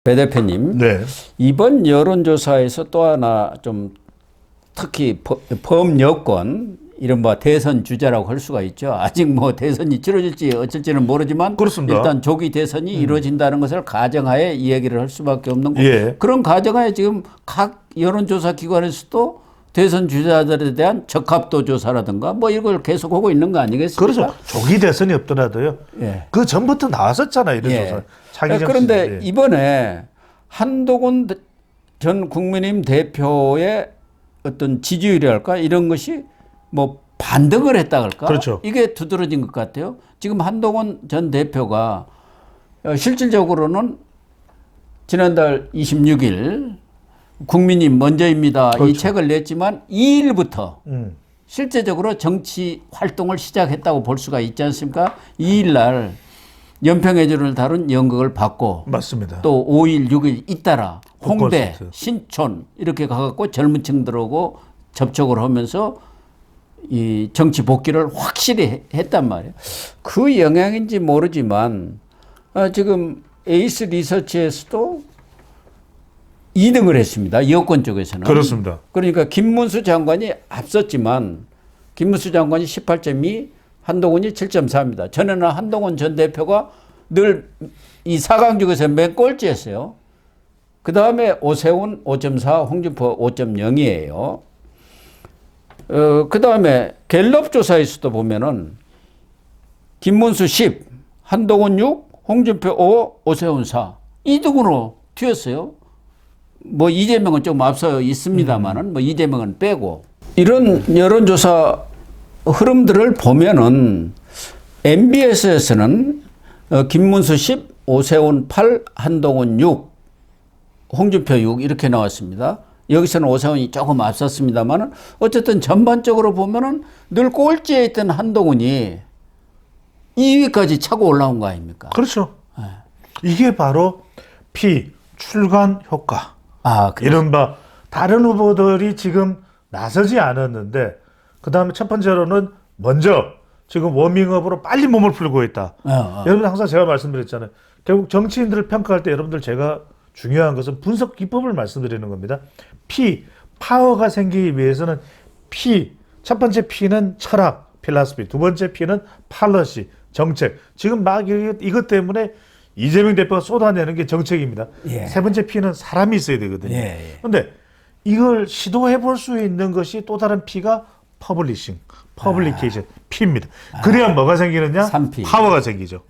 배 대표님, 네. 이번 여론조사에서 또 하나 좀 특히 범여권, 이른바 대선 주자라고 할 수가 있죠. 아직 뭐 대선이 치러질지 어쩔지는 모르지만 그렇습니다. 일단 조기 대선이 이루어진다는 것을 가정하에 이 얘기를 할 수밖에 없는 거고 예. 그런 가정하에 지금 각 여론조사 기관에서도 대선 주자들에 대한 적합도 조사라든가 뭐 이걸 계속 하고 있는 거 아니겠습니까? 그래서 조기 대선이 없더라도요. 예. 그 전부터 나왔었잖아요. 이런 예. 조사. 차기정 그런데 시절에. 이번에 한동훈 전 국민의힘 대표의 어떤 지지율이랄까 이런 것이 뭐 반등을 했다 할까? 그렇죠. 이게 두드러진 것 같아요. 지금 한동훈 전 대표가 실질적으로는 지난달 26일 국민이 먼저입니다. 그렇죠. 이 책을 냈지만 2일부터 음. 실제적으로 정치 활동을 시작했다고 볼 수가 있지 않습니까? 2일 날 연평해전을 다룬 연극을 받고 맞습니다. 또 5일, 6일 잇따라 홍대, 콘서트. 신촌 이렇게 가갖고 젊은 층들하고 접촉을 하면서 이 정치 복귀를 확실히 했단 말이에요. 그 영향인지 모르지만 지금 에이스 리서치에서도 2등을 했습니다. 여권 쪽에서는. 그렇습니다. 그러니까 김문수 장관이 앞섰지만 김문수 장관이 18.2, 한동훈이 7.4입니다. 전에는 한동훈 전 대표가 늘 이 4강 중에서 맨 꼴찌였어요. 그 다음에 오세훈 5.4, 홍준표 5.0이에요. 그 다음에 갤럽 조사에서도 보면은 김문수 10, 한동훈 6, 홍준표 5, 오세훈 4. 2등으로 튀었어요. 뭐 이재명은 좀 앞서 있습니다만은 뭐 이재명은 빼고 이런 여론조사 흐름들을 보면은 MBS에서는 김문수 10, 오세훈 8, 한동훈 6, 홍준표 6 이렇게 나왔습니다. 여기서는 오세훈이 조금 앞섰습니다만은 어쨌든 전반적으로 보면은 늘 꼴찌에 있던 한동훈이 2위까지 차고 올라온 거 아닙니까? 그렇죠. 이게 바로 출간 효과. 이른바 다른 후보들이 지금 나서지 않았는데 그다음에 첫 번째로는 먼저 지금 워밍업으로 빨리 몸을 풀고 있다. 여러분 항상 제가 말씀드렸잖아요. 결국 정치인들을 평가할 때 여러분들 제가 중요한 것은 분석 기법을 말씀드리는 겁니다. 파워가 생기기 위해서는 첫 번째 P는 철학, 필라스피, 두 번째 P는 팔러시, 정책. 지금 막 이것 때문에 이재명 대표가 쏟아내는 게 정책입니다. 예. 세 번째 P는 사람이 있어야 되거든요. 그런데 이걸 시도해 볼 수 있는 것이 또 다른 P가 퍼블리케이션, P입니다. 그래야 뭐가 생기느냐? 3P. 파워가 생기죠.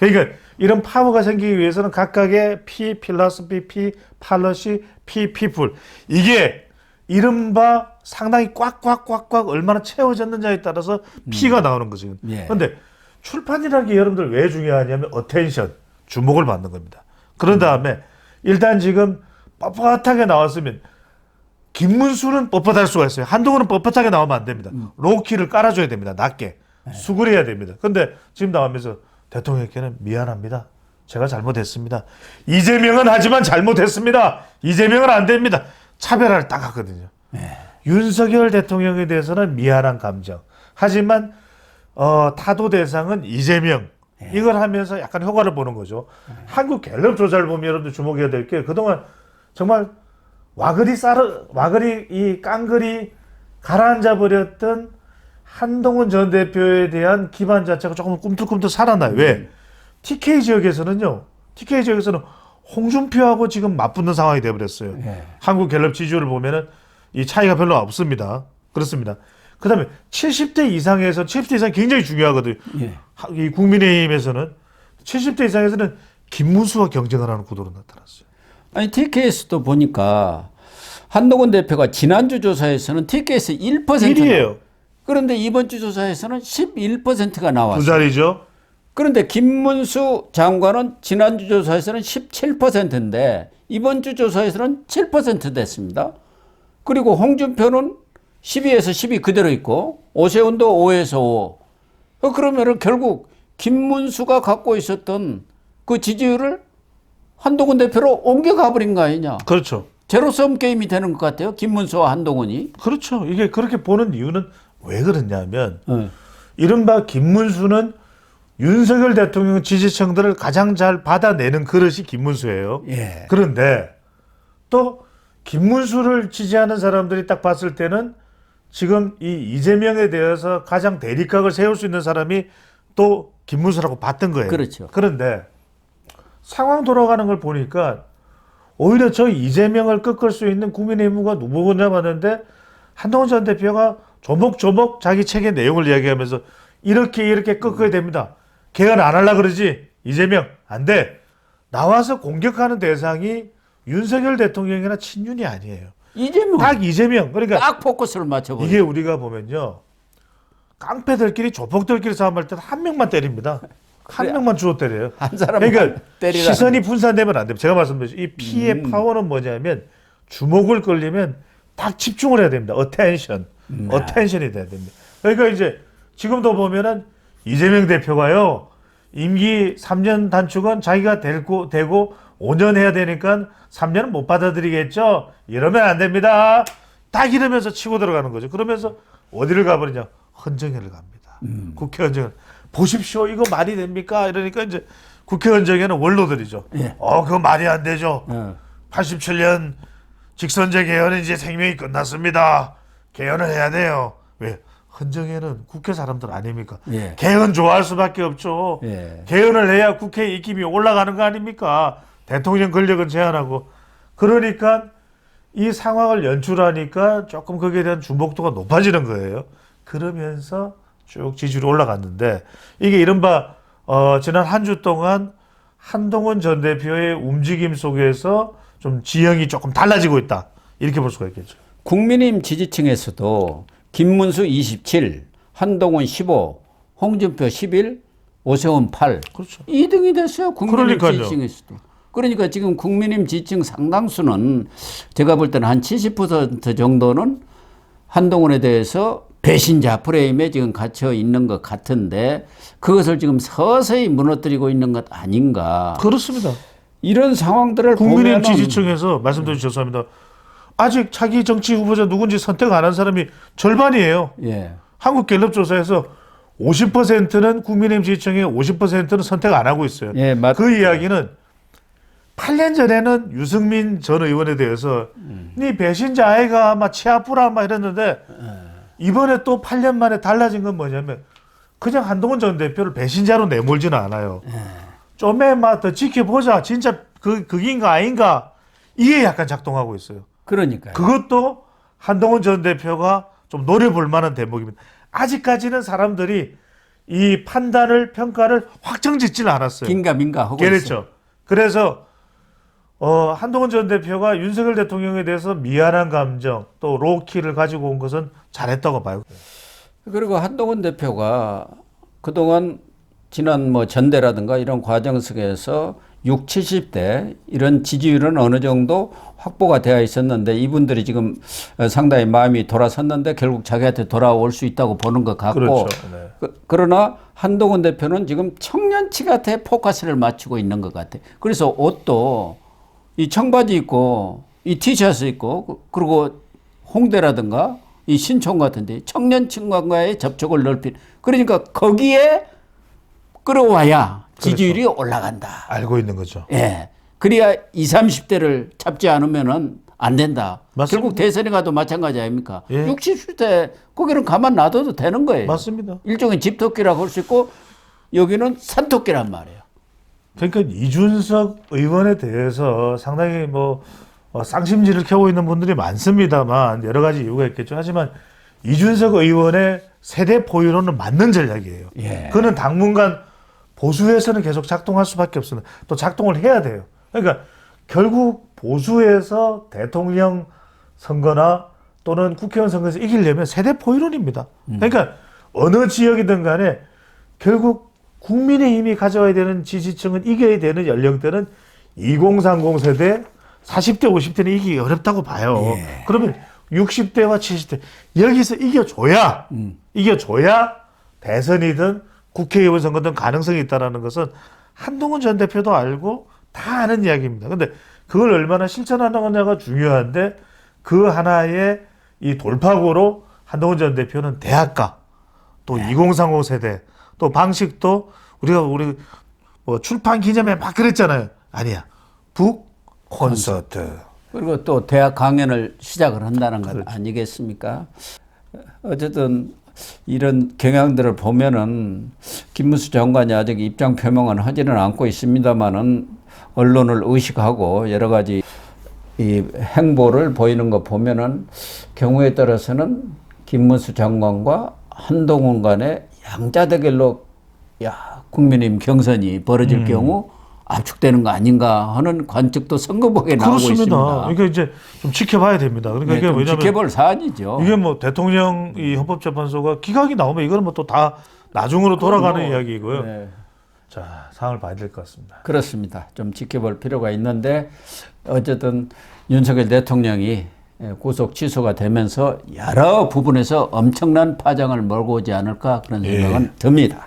그러니까 이런 파워가 생기기 위해서는 각각의 필라스피, 팔러시, 피플. 이게 이른바 상당히 꽉꽉꽉꽉 얼마나 채워졌느냐에 따라서 P가 나오는 거죠. 그런데 출판이라는 게 여러분들 왜 중요하냐면 어텐션, 주목을 받는 겁니다. 그런 다음에 일단 지금 뻣뻣하게 나왔으면 김문수는 뻣뻣할 수가 있어요. 한동훈은 뻣뻣하게 나오면 안 됩니다. 로우키를 깔아줘야 됩니다. 낮게. 수그려야 됩니다. 그런데 지금 나오면서 대통령께는 미안합니다. 제가 잘못했습니다. 이재명은 하지만 잘못했습니다. 이재명은 안 됩니다. 차별화를 딱 하거든요. 윤석열 대통령에 대해서는 미안한 감정. 하지만 타도 대상은 이재명. 이걸 하면서 약간 효과를 보는 거죠. 한국 갤럽 조사를 보면 여러분들 주목해야 될 게 그동안 정말 이 깡그리 가라앉아 버렸던 한동훈 전 대표에 대한 기반 자체가 조금 꿈틀꿈틀 살아나요. 왜? TK 지역에서는 홍준표하고 지금 맞붙는 상황이 되어버렸어요. 한국 갤럽 지지율을 보면은 이 차이가 별로 없습니다. 그렇습니다. 그 다음에 70대 이상에서 70대 이상 굉장히 중요하거든요. 이 국민의힘에서는 70대 이상에서는 김문수와 경쟁을 하는 구도로 나타났어요. 아니 TK에서도 보니까 한동훈 대표가 지난주 조사에서는 TK에서 1%예요. 그런데 이번 주 조사에서는 11%가 나왔어요. 두 자리죠. 그런데 김문수 장관은 지난주 조사에서는 17%인데 이번 주 조사에서는 7% 됐습니다. 그리고 홍준표는 12에서 12 그대로 있고 오세훈도 5에서 5. 그러면은 결국 김문수가 갖고 있었던 그 지지율을 한동훈 대표로 옮겨가 버린 거 아니냐. 그렇죠. 제로섬 게임이 되는 것 같아요. 김문수와 한동훈이. 그렇죠. 이게 그렇게 보는 이유는 왜 그러냐면 이른바 김문수는 윤석열 대통령 지지층들을 가장 잘 받아내는 그릇이 김문수예요. 예. 그런데 또 김문수를 지지하는 사람들이 딱 봤을 때는 지금 이 이재명에 대해서 가장 대립각을 세울 수 있는 사람이 또 김문수라고 봤던 거예요. 그렇죠. 그런데 상황 돌아가는 걸 보니까 오히려 저 이재명을 꺾을 수 있는 국민의힘 후보가 누구냐 봤는데 한동훈 전 대표가 조목조목 자기 책의 내용을 이야기하면서 이렇게 꺾어야 됩니다. 개헌 안 하려고 그러지. 이재명 안 돼. 나와서 공격하는 대상이 윤석열 대통령이나 친윤이 아니에요. 이재명 딱 이재명. 그러니까 딱 포커스를 맞춰버려. 이게 우리가 보면요. 깡패들끼리 조폭들끼리 싸움할 때는 한 명만 때립니다. 한 그래. 명만 주워 때려요. 한 사람만 그러니까 때리라. 시선이 분산되면 안 됩니다. 제가 말씀드렸죠. 이 피의 파워는 뭐냐면 주목을 끌려면 딱 집중을 해야 됩니다. 어텐션이 돼야 됩니다. 그러니까 이제 지금도 보면은 이재명 대표가요. 임기 3년 단축은 자기가 되고 5년 해야 되니까 3년은 못 받아들이겠죠. 이러면 안 됩니다. 딱 이러면서 치고 들어가는 거죠. 그러면서 어디를 가버리냐. 헌정회를 갑니다. 국회 헌정회. 보십시오. 이거 말이 됩니까? 이러니까 이제 국회 헌정회는 원로들이죠. 예. 그거 말이 안 되죠. 87년 직선제 개헌은 이제 생명이 끝났습니다. 개헌을 해야 돼요. 왜? 헌정회는 국회 사람들 아닙니까? 예. 개헌 좋아할 수밖에 없죠. 예. 개헌을 해야 국회 입김이 올라가는 거 아닙니까? 대통령 권력은 제한하고. 그러니까 이 상황을 연출하니까 조금 거기에 대한 주목도가 높아지는 거예요. 그러면서 쭉 지지율이 올라갔는데 이게 이른바 지난 한 주 동안 한동훈 전 대표의 움직임 속에서 좀 지형이 조금 달라지고 있다. 이렇게 볼 수가 있겠죠. 국민의힘 지지층에서도 김문수 27, 한동훈 15, 홍준표 11, 오세훈 8. 그렇죠. 2등이 됐어요. 국민의힘 그러니까요. 지지층에서도. 그러니까 지금 국민의힘 지지층 상당수는 제가 볼 때는 한 70% 정도는 한동훈에 대해서 배신자 프레임에 지금 갇혀 있는 것 같은데 그것을 지금 서서히 무너뜨리고 있는 것 아닌가. 그렇습니다. 이런 상황들을 국민의힘 보면은 지지층에서 말씀드려 죄송합니다. 아직 자기 정치 후보자 누군지 선택 안 한 사람이 절반이에요. 예. 한국갤럽조사에서 50%는 국민의힘 지지층의 50%는 선택 안 하고 있어요. 예, 그 이야기는 8년 전에는 유승민 전 의원에 대해서 네 배신자 아이가 막 치아프라 막 이랬는데 이번에 또 8년 만에 달라진 건 뭐냐면 그냥 한동훈 전 대표를 배신자로 내몰지는 않아요. 좀에 막 더 지켜보자. 진짜 그인가 아닌가 이게 약간 작동하고 있어요. 그러니까요. 그것도 한동훈 전 대표가 좀 노려볼 만한 대목입니다. 아직까지는 사람들이 이 판단을 평가를 확정짓지는 않았어요. 긴가민가 하고 있어요. 그렇죠. 그래서 한동훈 전 대표가 윤석열 대통령에 대해서 미안한 감정 또 로키를 가지고 온 것은 잘했다고 봐요. 그리고 한동훈 대표가 그동안 지난 뭐 전대라든가 이런 과정 속에서 6, 70대 이런 지지율은 어느 정도 확보가 되어 있었는데 이분들이 지금 상당히 마음이 돌아섰는데 결국 자기한테 돌아올 수 있다고 보는 것 같고 그렇죠. 네. 그러나 한동훈 대표는 지금 청년층한테 포커스를 맞추고 있는 것 같아요. 그래서 옷도 이 청바지 입고 이 티셔츠 입고 그리고 홍대라든가 이 신촌 같은데 청년층과의 접촉을 넓힌 그러니까 거기에 끌어와야 지지율이 올라간다. 알고 있는 거죠. 예. 그래야 20, 30대를 잡지 않으면은 안 된다. 맞습니다. 결국 대선에 가도 마찬가지 아닙니까? 예. 60, 70대 거기는 가만 놔둬도 되는 거예요. 맞습니다. 일종의 집토끼라고 할 수 있고 여기는 산토끼란 말이에요. 그러니까 이준석 의원에 대해서 상당히 쌍심지를 켜고 있는 분들이 많습니다만 여러 가지 이유가 있겠죠. 하지만 이준석 의원의 세대 포유로는 맞는 전략이에요. 예. 그는 당분간 보수에서는 계속 작동할 수밖에 없습니다. 또 작동을 해야 돼요. 그러니까 결국 보수에서 대통령 선거나 또는 국회의원 선거에서 이기려면 세대 포유론입니다. 그러니까 어느 지역이든 간에 결국 국민의힘이 가져와야 되는 지지층은 이겨야 되는 연령대는 2030 세대, 40대, 50대는 이기기 어렵다고 봐요. 예. 그러면 60대와 70대 여기서 이겨줘야 대선이든 국회의원 선거든 가능성이 있다는 것은 한동훈 전 대표도 알고 다 아는 이야기입니다. 근데 그걸 얼마나 실천하느냐가 중요한데 그 하나의 이 돌파구로 한동훈 전 대표는 대학가 또 2030 세대 또 방식도 우리 뭐 출판 기념회 막 그랬잖아요. 아니야. 북 콘서트. 그리고 또 대학 강연을 시작을 한다는 것 아니겠습니까? 어쨌든 이런 경향들을 보면은 김문수 장관이 아직 입장 표명은 하지는 않고 있습니다만은 언론을 의식하고 여러 가지 이 행보를 보이는 거 보면은 경우에 따라서는 김문수 장관과 한동훈 간의 양자 대결로 국민의힘 경선이 벌어질 경우 압축되는 거 아닌가 하는 관측도 선거복에 나오고 그렇습니다. 있습니다. 그러니까 이제 좀 지켜봐야 됩니다. 그러니까 네, 이게 좀 왜냐면 지켜볼 사안이죠. 이게 뭐 대통령 이 헌법재판소가 기각이 나오면 이거는 뭐 또 다 나중으로 돌아가는 이야기이고요. 네, 자, 상황을 봐야 될 것 같습니다. 그렇습니다. 좀 지켜볼 필요가 있는데 어쨌든 윤석열 대통령이 구속 취소가 되면서 여러 부분에서 엄청난 파장을 몰고 오지 않을까 그런 생각은 듭니다.